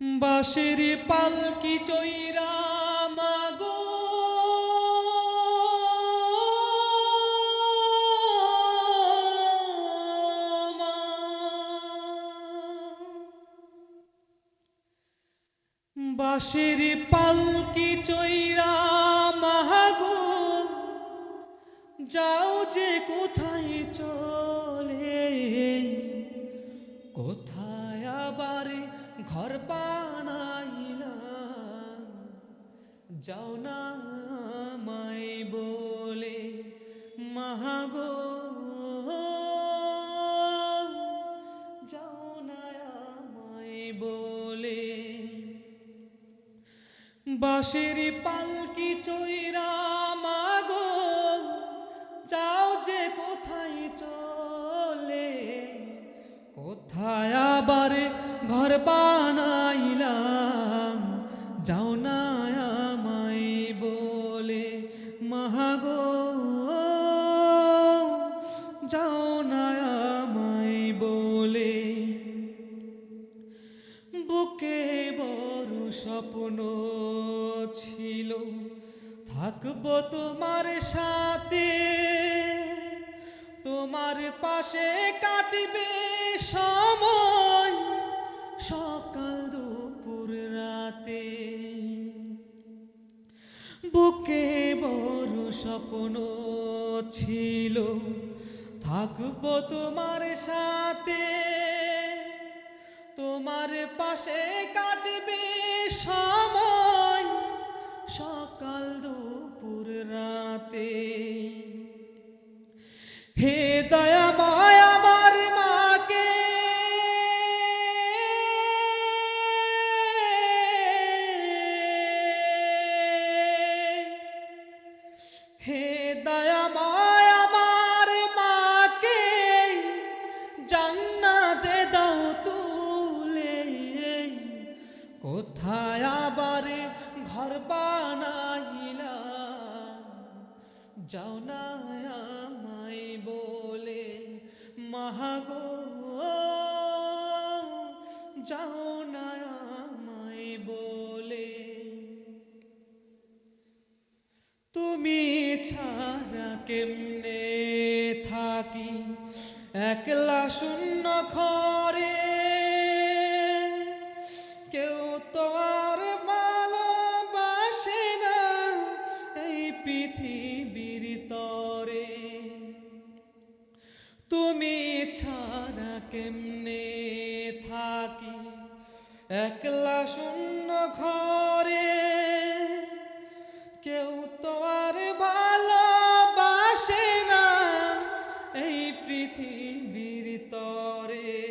বাঁশের পালকি চৈরা মাগো মা, বাঁশের পালকি চৈরা মাগো যাও যে কোথায় চলে, কোথায় আবার ঘর বানাইলা, যাও না মাই বলে মাগো, যাও না মাই বলে। বাঁশের পালকি চৈরা মাগো যাও যে কোথায় চলে, কোথায় আবার ঘর বানাইলাম, যাও না আমায় বলে মাগো, যাও না আমায় বলে। বুকে বড় স্বপ্ন ছিল থাকবো তোমার সাথে, তোমার পাশে কাটবে সময় সকাল দুপুর রাতে। বুকে বড় স্বপ্ন ছিল থাকবো তোমার সাথে, তোমার পাশে কাটবে সময় সকাল দুপুর রাতে। হে দয়াময় আমার মাকে হে দয়াময় আমার মাকে জান্নাতে দাও তুলে, কোথায় আবার ঘর বানাইলা, যাও না আমায় বলে মাগো, যাও না আমায় বলে। তুমি ছাড়া কেমনে থাকি একলা শূন্য ঘরে, কেউ তো আর ভালোবাসে না এই পৃথিবীর তরে। তুমি ছাড়া কেমনে থাকি একলা শূন্য ঘরে, কেউ তো আর ভালোবাসে না এই পৃথিবীর তরে।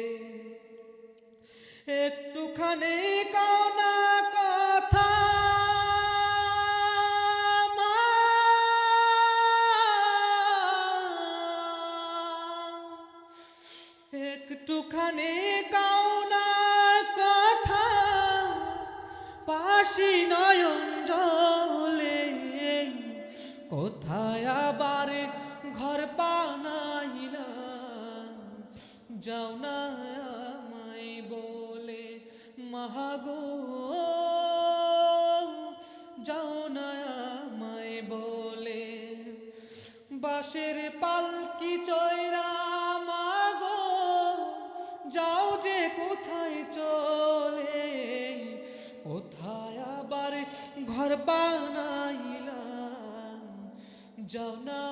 একটুখানি কানা কথা মা, একটুখানি কানা কথা পাশি নয়ন জলে, কোথায় আবার ঘর বানাইলা, যাও না আমায় বলে মাগো, যাও না আমায় বলে। বাঁশের পালকি চৈরা মাগো যাও যে কোথায় চলে, কোথায় আবার ঘর বানাইলা, যাও না